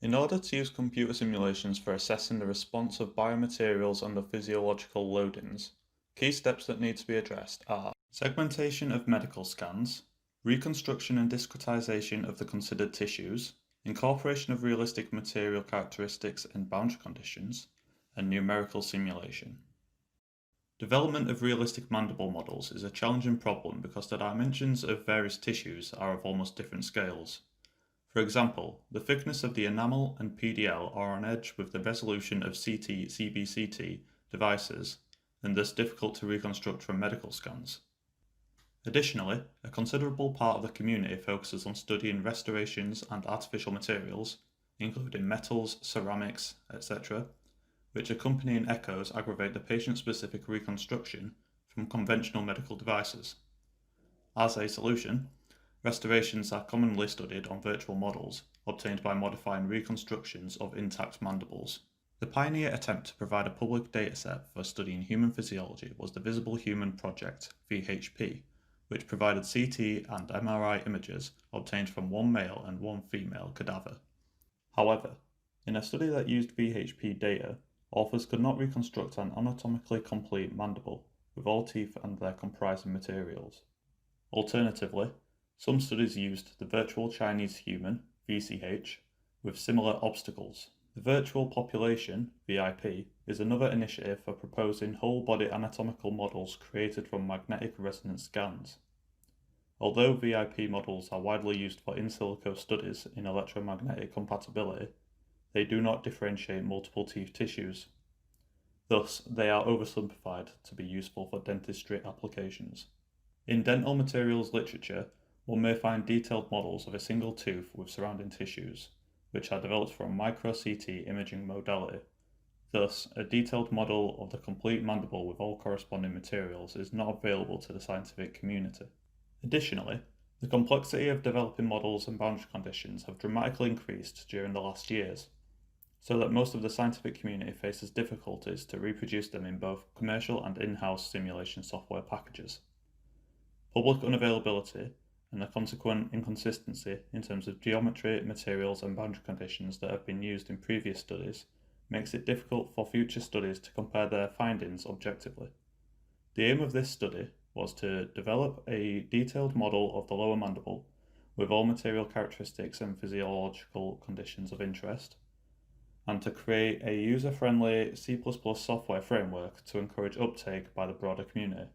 In order to use computer simulations for assessing the response of biomaterials under physiological loadings, key steps that need to be addressed are segmentation of medical scans, reconstruction and discretization of the considered tissues, incorporation of realistic material characteristics and boundary conditions, and numerical simulation. Development of realistic mandible models is a challenging problem because the dimensions of various tissues are of almost different scales. For example, the thickness of the enamel and PDL are on edge with the resolution of CT/CBCT devices and thus difficult to reconstruct from medical scans. Additionally, a considerable part of the community focuses on studying restorations and artificial materials, including metals, ceramics, etc., which accompanying echoes aggravate the patient-specific reconstruction from conventional medical devices. As a solution, restorations are commonly studied on virtual models, obtained by modifying reconstructions of intact mandibles. The pioneer attempt to provide a public dataset for studying human physiology was the Visible Human Project, VHP, which provided CT and MRI images obtained from one male and one female cadaver. However, in a study that used VHP data, authors could not reconstruct an anatomically complete mandible with all teeth and their comprising materials. Alternatively, some studies used the Virtual Chinese Human, VCH, with similar obstacles. The Virtual Population, VIP, is another initiative for proposing whole-body anatomical models created from magnetic resonance scans. Although VIP models are widely used for in silico studies in electromagnetic compatibility, they do not differentiate multiple teeth tissues. Thus, they are oversimplified to be useful for dentistry applications. In dental materials literature, one may find detailed models of a single tooth with surrounding tissues, which are developed from micro-CT imaging modality. Thus, a detailed model of the complete mandible with all corresponding materials is not available to the scientific community. Additionally, the complexity of developing models and boundary conditions have dramatically increased during the last years, so that most of the scientific community faces difficulties to reproduce them in both commercial and in-house simulation software packages. Public unavailability and the consequent inconsistency in terms of geometry, materials and boundary conditions that have been used in previous studies makes it difficult for future studies to compare their findings objectively. The aim of this study was to develop a detailed model of the lower mandible with all material characteristics and physiological conditions of interest, and to create a user-friendly C++ software framework to encourage uptake by the broader community.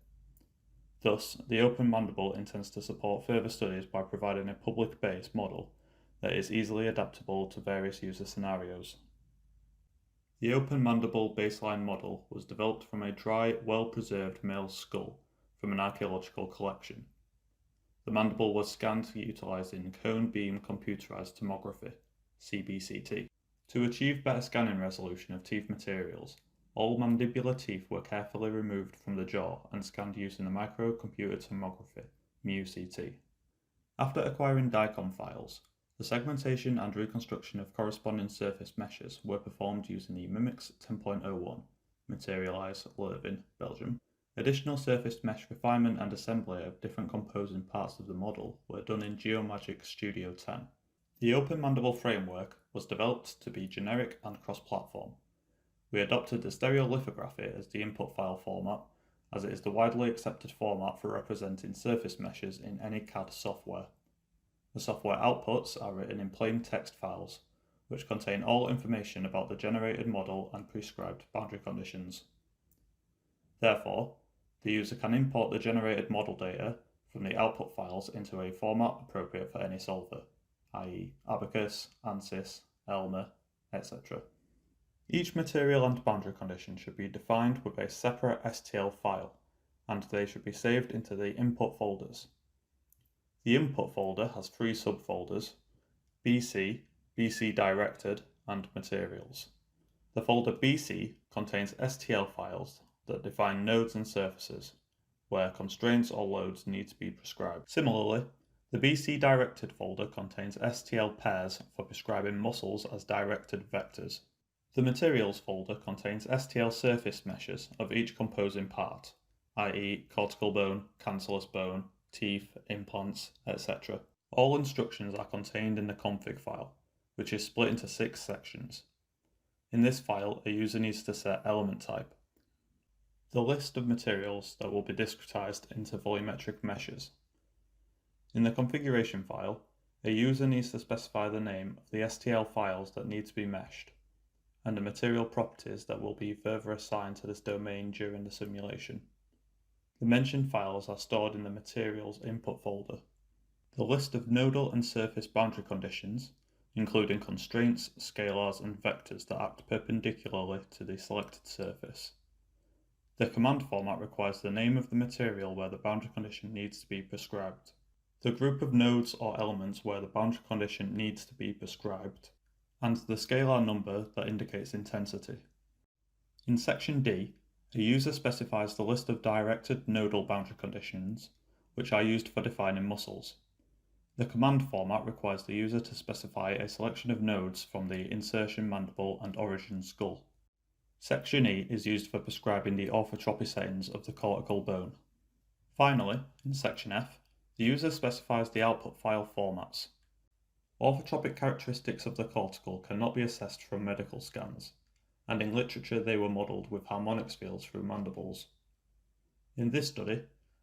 Thus, the OpenMandible intends to support further studies by providing a public-based model that is easily adaptable to various user scenarios. The OpenMandible baseline model was developed from a dry, well-preserved male skull from an archaeological collection. The mandible was scanned utilizing cone beam computerized tomography, CBCT. To achieve better scanning resolution of teeth materials, all mandibular teeth were carefully removed from the jaw and scanned using the microcomputer tomography, MUCT. After acquiring DICOM files, the segmentation and reconstruction of corresponding surface meshes were performed using the MIMIX 10.01, Materialise, Leuven, Belgium. Additional surface mesh refinement and assembly of different composing parts of the model were done in GeoMagic Studio 10. The OpenMandible framework was developed to be generic and cross-platform. We adopted the stereolithography as the input file format, as it is the widely accepted format for representing surface meshes in any CAD software. The software outputs are written in plain text files, which contain all information about the generated model and prescribed boundary conditions. Therefore, the user can import the generated model data from the output files into a format appropriate for any solver, i.e. Abacus, ANSYS, Elmer, etc. Each material and boundary condition should be defined with a separate STL file, and they should be saved into the input folders. The input folder has three subfolders: BC, BC Directed, and Materials. The folder BC contains STL files that define nodes and surfaces, where constraints or loads need to be prescribed. Similarly, the BC Directed folder contains STL pairs for prescribing muscles as directed vectors. The Materials folder contains STL surface meshes of each composing part, i.e. cortical bone, cancellous bone, teeth, implants, etc. All instructions are contained in the config file, which is split into 6 sections. In this file, a user needs to set element type, the list of materials that will be discretized into volumetric meshes. In the configuration file, a user needs to specify the name of the STL files that need to be meshed, and the material properties that will be further assigned to this domain during the simulation. The mentioned files are stored in the materials input folder. The list of nodal and surface boundary conditions, including constraints, scalars, and vectors that act perpendicularly to the selected surface. The command format requires the name of the material where the boundary condition needs to be prescribed, the group of nodes or elements where the boundary condition needs to be prescribed, and the scalar number that indicates intensity. In section D, a user specifies the list of directed nodal boundary conditions, which are used for defining muscles. The command format requires the user to specify a selection of nodes from the insertion mandible and origin skull. Section E is used for prescribing the orthotropy settings of the cortical bone. Finally, in section F, the user specifies the output file formats. Orthotropic characteristics of the cortical cannot be assessed from medical scans, and in literature they were modelled with harmonics fields through mandibles. In this study,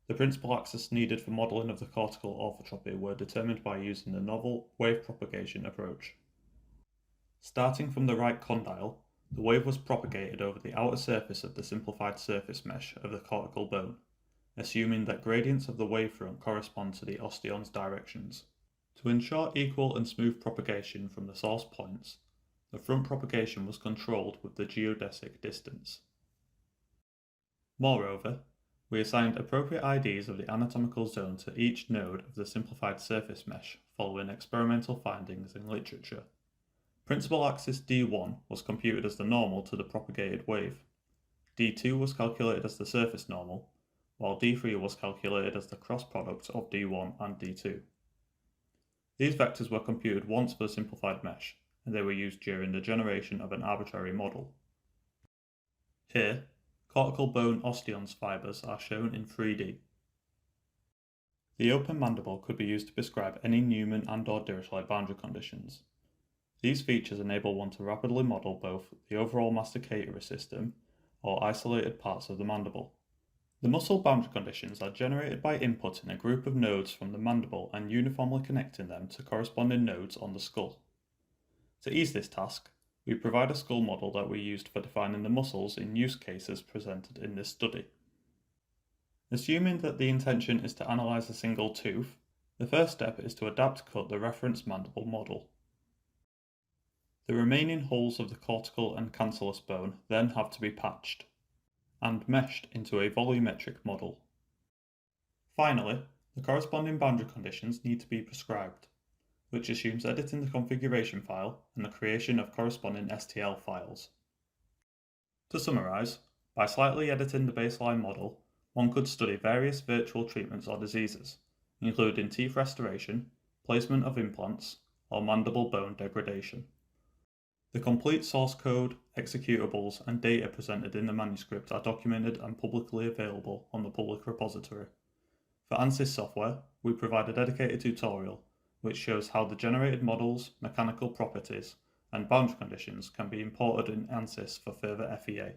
the principal axes needed for modelling of the cortical orthotropy were determined by using the novel wave propagation approach. Starting from the right condyle, the wave was propagated over the outer surface of the simplified surface mesh of the cortical bone, assuming that gradients of the wavefront correspond to the osteon's directions. To ensure equal and smooth propagation from the source points, the front propagation was controlled with the geodesic distance. Moreover, we assigned appropriate IDs of the anatomical zone to each node of the simplified surface mesh following experimental findings in literature. Principal axis D1 was computed as the normal to the propagated wave. D2 was calculated as the surface normal, while D3 was calculated as the cross product of D1 and D2. These vectors were computed once for the simplified mesh, and they were used during the generation of an arbitrary model. Here, cortical bone osteons fibers are shown in 3D. The OpenMandible could be used to prescribe any Newman and/or Dirichlet boundary conditions. These features enable one to rapidly model both the overall masticatory system or isolated parts of the mandible. The muscle boundary conditions are generated by inputting a group of nodes from the mandible and uniformly connecting them to corresponding nodes on the skull. To ease this task, we provide a skull model that we used for defining the muscles in use cases presented in this study. Assuming that the intention is to analyse a single tooth, the first step is to adapt cut the reference mandible model. The remaining holes of the cortical and cancellous bone then have to be patched and meshed into a volumetric model. Finally, the corresponding boundary conditions need to be prescribed, which assumes editing the configuration file and the creation of corresponding STL files. To summarise, by slightly editing the baseline model, one could study various virtual treatments or diseases, including teeth restoration, placement of implants, or mandible bone degradation. The complete source code, executables, and data presented in the manuscript are documented and publicly available on the public repository. For ANSYS software, we provide a dedicated tutorial which shows how the generated models, mechanical properties, and boundary conditions can be imported in ANSYS for further FEA.